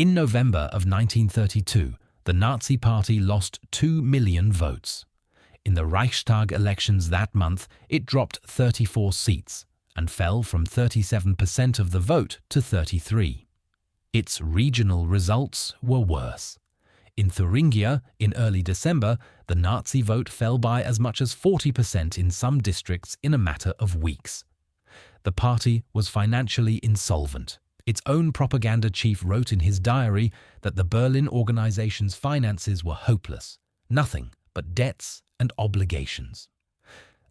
In November of 1932, the Nazi Party lost 2 million votes. In the Reichstag elections that month, it dropped 34 seats and fell from 37% of the vote to 33%. Its regional results were worse. In Thuringia, in early December, the Nazi vote fell by as much as 40% in some districts in a matter of weeks. The party was financially insolvent. Its own propaganda chief wrote in his diary that the Berlin organization's finances were hopeless, nothing but debts and obligations.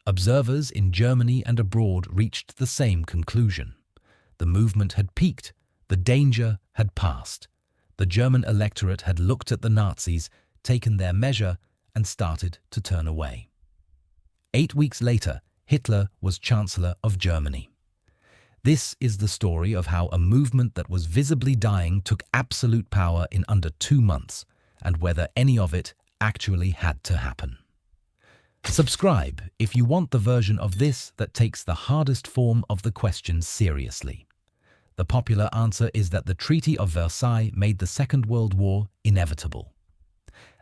Observers in Germany and abroad reached the same conclusion. The movement had peaked, the danger had passed. The German electorate had looked at the Nazis, taken their measure, and started to turn away. 8 weeks later, Hitler was Chancellor of Germany. This is the story of how a movement that was visibly dying took absolute power in under 2 months, and whether any of it actually had to happen. Subscribe if you want the version of this that takes the hardest form of the question seriously. The popular answer is that the Treaty of Versailles made the Second World War inevitable.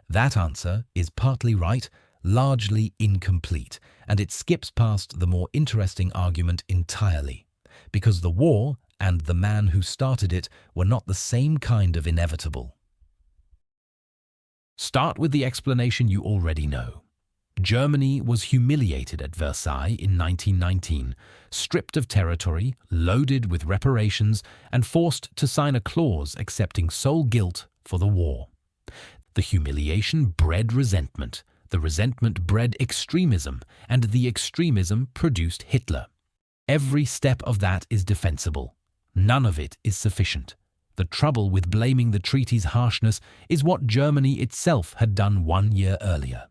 That answer is partly right, largely incomplete, and it skips past the more interesting argument entirely, because the war and the man who started it were not the same kind of inevitable. Start with the explanation you already know. Germany was humiliated at Versailles in 1919, stripped of territory, loaded with reparations, and forced to sign a clause accepting sole guilt for the war. The humiliation bred resentment, the resentment bred extremism, and the extremism produced Hitler. Every step of that is defensible. None of it is sufficient. The trouble with blaming the treaty's harshness is what Germany itself had done 1 year earlier.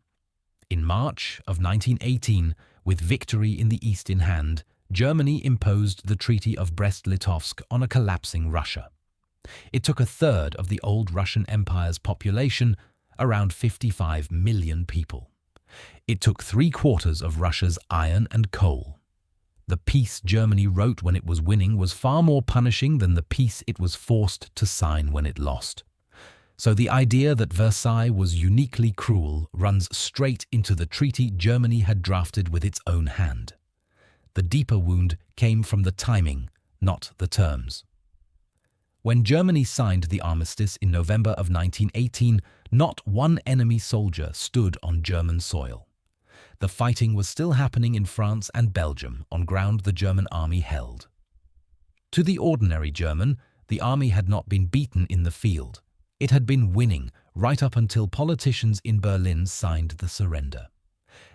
In March of 1918, with victory in the East in hand, Germany imposed the Treaty of Brest-Litovsk on a collapsing Russia. It took 1/3 of the old Russian Empire's population, around 55 million people. It took 3/4 of Russia's iron and coal. The peace Germany wrote when it was winning was far more punishing than the peace it was forced to sign when it lost. So the idea that Versailles was uniquely cruel runs straight into the treaty Germany had drafted with its own hand. The deeper wound came from the timing, not the terms. When Germany signed the armistice in November of 1918, not one enemy soldier stood on German soil. The fighting was still happening in France and Belgium, on ground the German army held. To the ordinary German, the army had not been beaten in the field. It had been winning right up until politicians in Berlin signed the surrender.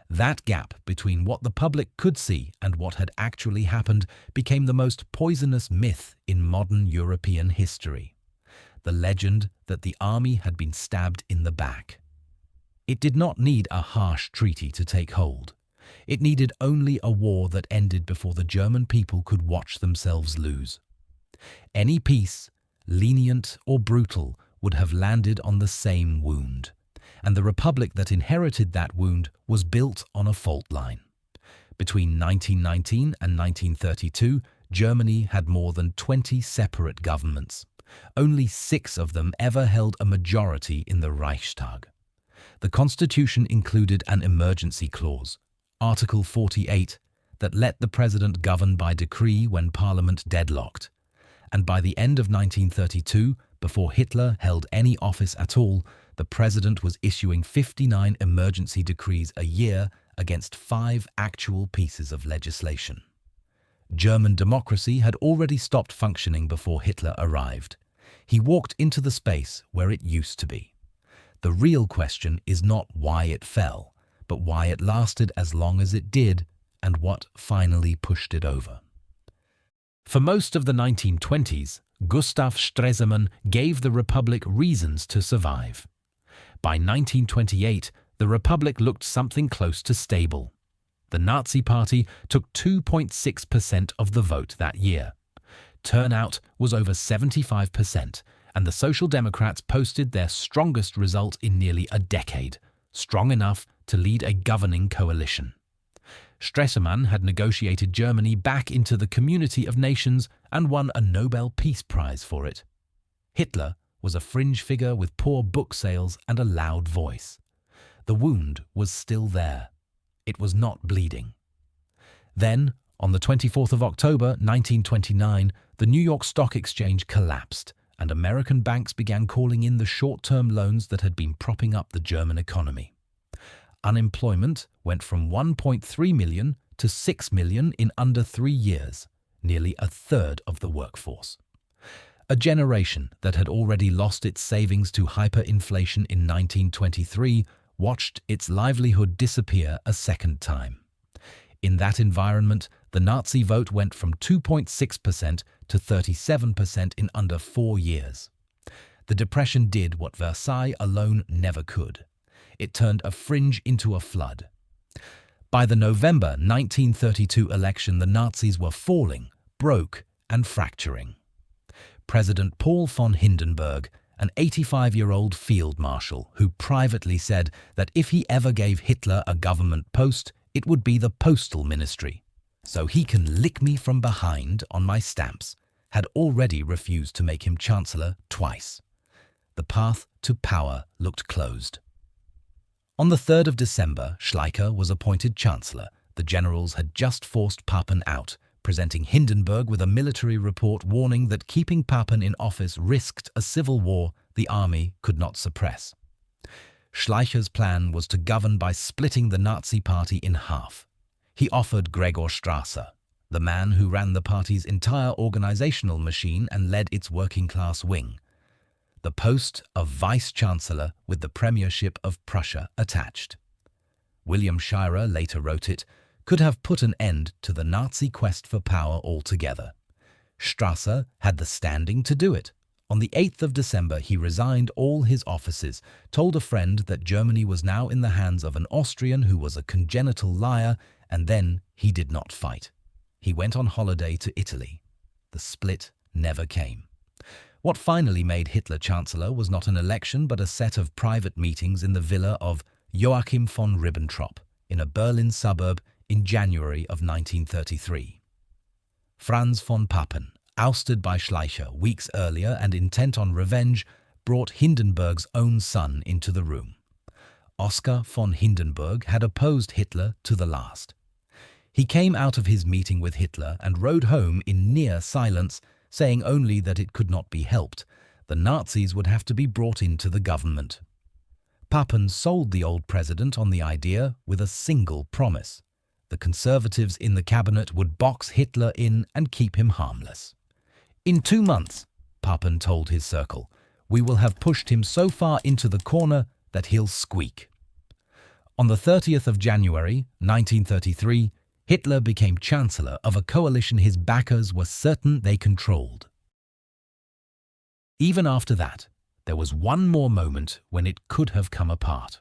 That gap between what the public could see and what had actually happened became the most poisonous myth in modern European history. The legend that the army had been stabbed in the back. It did not need a harsh treaty to take hold. It needed only a war that ended before the German people could watch themselves lose. Any peace, lenient or brutal, would have landed on the same wound, and the republic that inherited that wound was built on a fault line. Between 1919 and 1932, Germany had more than 20 separate governments. Only 6 of them ever held a majority in the Reichstag. The constitution included an emergency clause, Article 48, that let the president govern by decree when parliament deadlocked. And by the end of 1932, before Hitler held any office at all, the president was issuing 59 emergency decrees a year against 5 actual pieces of legislation. German democracy had already stopped functioning before Hitler arrived. He walked into the space where it used to be. The real question is not why it fell, but why it lasted as long as it did and what finally pushed it over. For most of the 1920s, Gustav Stresemann gave the Republic reasons to survive. By 1928, the Republic looked something close to stable. The Nazi Party took 2.6% of the vote that year. Turnout was over 75%, and the Social Democrats posted their strongest result in nearly a decade, strong enough to lead a governing coalition. Stresemann had negotiated Germany back into the community of nations and won a Nobel Peace Prize for it. Hitler was a fringe figure with poor book sales and a loud voice. The wound was still there. It was not bleeding. Then, on the 24th of October 1929, the New York Stock Exchange collapsed, and American banks began calling in the short-term loans that had been propping up the German economy. Unemployment went from 1.3 million to 6 million in under 3 years, nearly a third of the workforce. A generation that had already lost its savings to hyperinflation in 1923 watched its livelihood disappear a second time. In that environment, the Nazi vote went from 2.6% to 37% in under 4 years. The Depression did what Versailles alone never could. It turned a fringe into a flood. By the November 1932 election, the Nazis were falling, broke, and fracturing. President Paul von Hindenburg, an 85-year-old field marshal who privately said that if he ever gave Hitler a government post, it would be the postal ministry, so he can lick me from behind on my stamps, had already refused to make him chancellor twice. The path to power looked closed. On the 3rd of December, Schleicher was appointed chancellor. The generals had just forced Papen out, presenting Hindenburg with a military report warning that keeping Papen in office risked a civil war the army could not suppress. Schleicher's plan was to govern by splitting the Nazi party in half. He offered Gregor Strasser, the man who ran the party's entire organizational machine and led its working-class wing, the post of vice-chancellor with the premiership of Prussia attached. William Shirer later wrote it, could have put an end to the Nazi quest for power altogether. Strasser had the standing to do it. On the 8th of December, he resigned all his offices, told a friend that Germany was now in the hands of an Austrian who was a congenital liar, and then he did not fight. He went on holiday to Italy. The split never came. What finally made Hitler chancellor was not an election but a set of private meetings in the villa of Joachim von Ribbentrop in a Berlin suburb in January of 1933. Franz von Papen, ousted by Schleicher weeks earlier and intent on revenge, brought Hindenburg's own son into the room. Oskar von Hindenburg had opposed Hitler to the last. He came out of his meeting with Hitler and rode home in near silence, saying only that it could not be helped. The Nazis would have to be brought into the government. Papen sold the old president on the idea with a single promise. The conservatives in the cabinet would box Hitler in and keep him harmless. In 2 months, Papen told his circle, we will have pushed him so far into the corner that he'll squeak. On the 30th of January, 1933, Hitler became chancellor of a coalition his backers were certain they controlled. Even after that, there was one more moment when it could have come apart.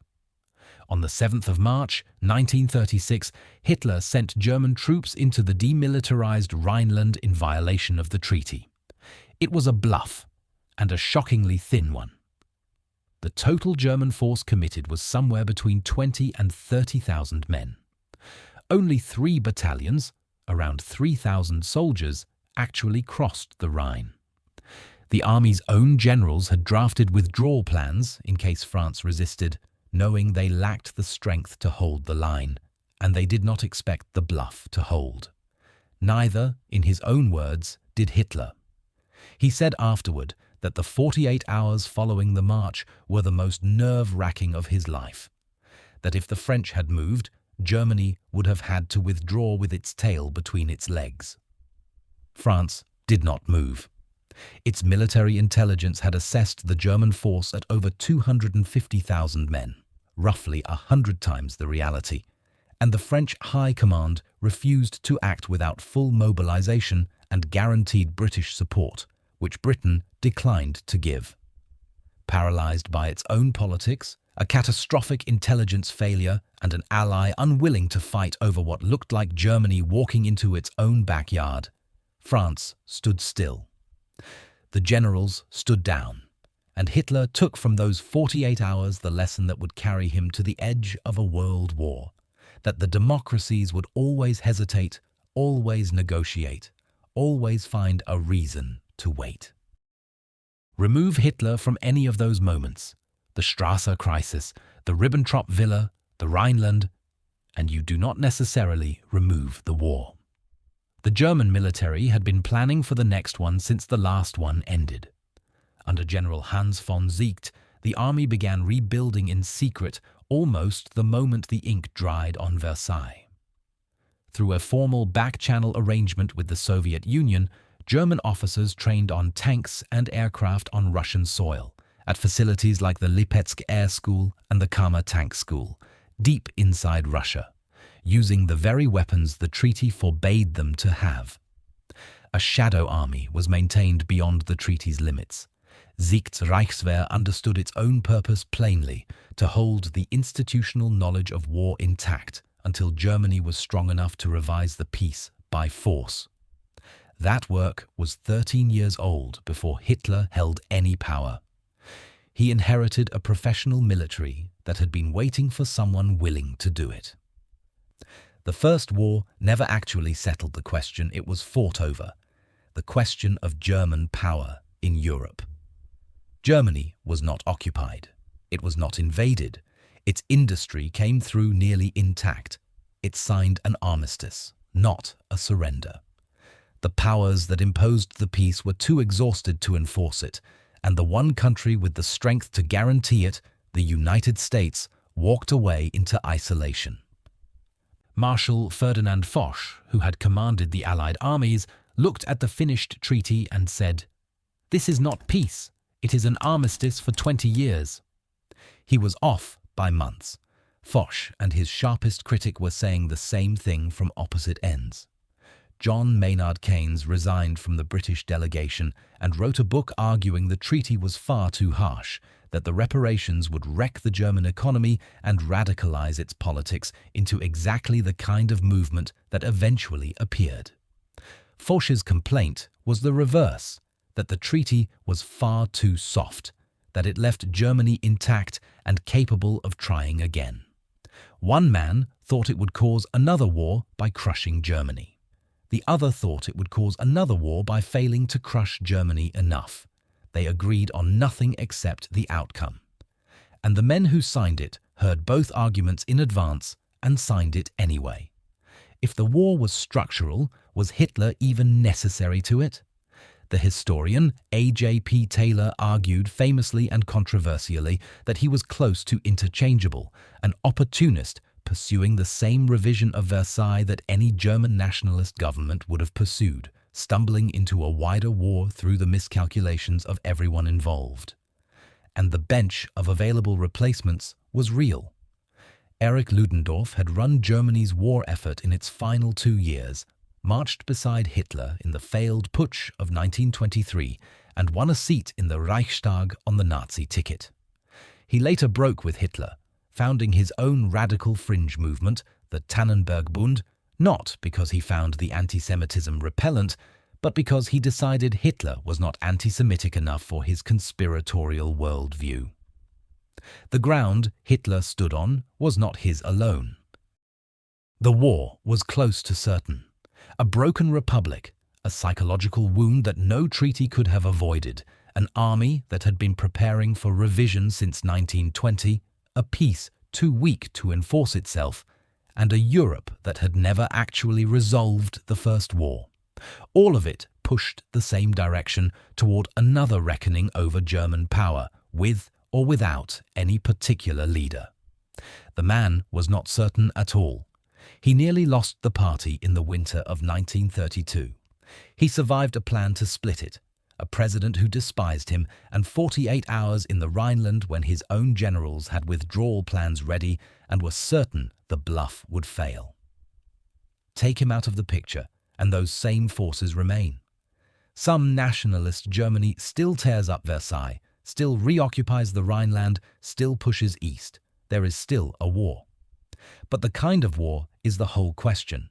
On the 7th of March, 1936, Hitler sent German troops into the demilitarized Rhineland in violation of the treaty. It was a bluff, and a shockingly thin one. The total German force committed was somewhere between 20 and 30,000 men. Only 3 battalions, around 3,000 soldiers, actually crossed the Rhine. The army's own generals had drafted withdrawal plans in case France resisted, knowing they lacked the strength to hold the line, and they did not expect the bluff to hold. Neither, in his own words, did Hitler. He said afterward that the 48 hours following the march were the most nerve-wracking of his life, that if the French had moved, Germany would have had to withdraw with its tail between its legs. France did not move. Its military intelligence had assessed the German force at over 250,000 men, roughly 100 times the reality, and the French High Command refused to act without full mobilization and guaranteed British support, which Britain declined to give. Paralyzed by its own politics, a catastrophic intelligence failure, and an ally unwilling to fight over what looked like Germany walking into its own backyard, France stood still. The generals stood down, and Hitler took from those 48 hours the lesson that would carry him to the edge of a world war, that the democracies would always hesitate, always negotiate, always find a reason to wait. Remove Hitler from any of those moments, the Strasse crisis, the Ribbentrop Villa, the Rhineland, and you do not necessarily remove the war. The German military had been planning for the next one since the last one ended. Under General Hans von Ziegt, the army began rebuilding in secret almost the moment the ink dried on Versailles. Through a formal back-channel arrangement with the Soviet Union, German officers trained on tanks and aircraft on Russian soil, at facilities like the Lipetsk Air School and the Kama Tank School, deep inside Russia, using the very weapons the treaty forbade them to have. A shadow army was maintained beyond the treaty's limits. Ziegt's Reichswehr understood its own purpose plainly, to hold the institutional knowledge of war intact until Germany was strong enough to revise the peace by force. That work was 13 years old before Hitler held any power. He inherited a professional military that had been waiting for someone willing to do it. The First War never actually settled the question it was fought over, the question of German power in Europe. Germany was not occupied. It was not invaded. Its industry came through nearly intact. It signed an armistice, not a surrender. The powers that imposed the peace were too exhausted to enforce it, and the one country with the strength to guarantee it, the United States, walked away into isolation. Marshal Ferdinand Foch, who had commanded the Allied armies, looked at the finished treaty and said, "This is not peace. It is an armistice for 20 years. He was off by months. Foch and his sharpest critic were saying the same thing from opposite ends. John Maynard Keynes resigned from the British delegation and wrote a book arguing the treaty was far too harsh, that the reparations would wreck the German economy and radicalize its politics into exactly the kind of movement that eventually appeared. Foch's complaint was the reverse, that the treaty was far too soft, that it left Germany intact and capable of trying again. One man thought it would cause another war by crushing Germany. The other thought it would cause another war by failing to crush Germany enough. They agreed on nothing except the outcome. And the men who signed it heard both arguments in advance and signed it anyway. If the war was structural, was Hitler even necessary to it? The historian A.J.P. Taylor argued famously and controversially that he was close to interchangeable, an opportunist pursuing the same revision of Versailles that any German nationalist government would have pursued, stumbling into a wider war through the miscalculations of everyone involved. And the bench of available replacements was real. Erich Ludendorff had run Germany's war effort in its final 2 years, marched beside Hitler in the failed putsch of 1923 and won a seat in the Reichstag on the Nazi ticket. He later broke with Hitler, founding his own radical fringe movement, the Tannenberg-Bund, not because he found the anti-Semitism repellent, but because he decided Hitler was not anti-Semitic enough for his conspiratorial worldview. The ground Hitler stood on was not his alone. The war was close to certain. A broken republic, a psychological wound that no treaty could have avoided, an army that had been preparing for revision since 1920, a peace too weak to enforce itself, and a Europe that had never actually resolved the First War. All of it pushed the same direction toward another reckoning over German power, with or without any particular leader. The man was not certain at all. He nearly lost the party in the winter of 1932. He survived a plan to split it, a president who despised him, and 48 hours in the Rhineland when his own generals had withdrawal plans ready and were certain the bluff would fail. Take him out of the picture, and those same forces remain. Some nationalist Germany still tears up Versailles, still reoccupies the Rhineland, still pushes east. There is still a war. But the kind of war is the whole question.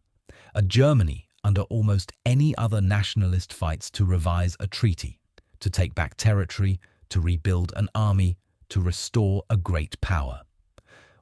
A Germany under almost any other nationalist fights to revise a treaty, to take back territory, to rebuild an army, to restore a great power.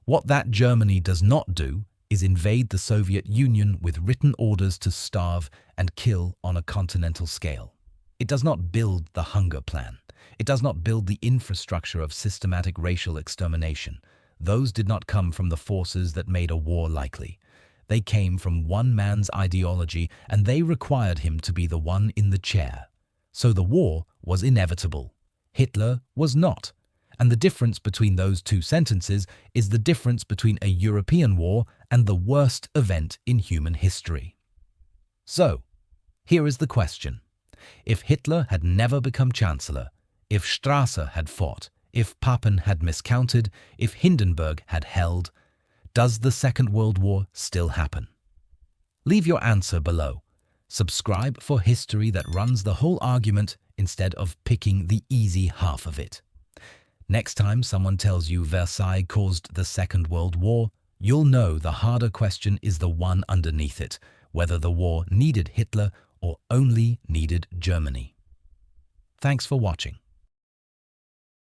What that Germany does not do is invade the Soviet Union with written orders to starve and kill on a continental scale. It does not build the hunger plan. It does not build the infrastructure of systematic racial extermination. Those did not come from the forces that made a war likely. They came from one man's ideology, and they required him to be the one in the chair. So the war was inevitable. Hitler was not. And the difference between those two sentences is the difference between a European war and the worst event in human history. So, here is the question. If Hitler had never become Chancellor, if Strasser had fought, if Papen had miscounted, if Hindenburg had held, does the Second World War still happen? Leave your answer below. Subscribe for history that runs the whole argument instead of picking the easy half of it. Next time someone tells you Versailles caused the Second World War, you'll know the harder question is the one underneath it, whether the war needed Hitler or only needed Germany. Thanks for watching.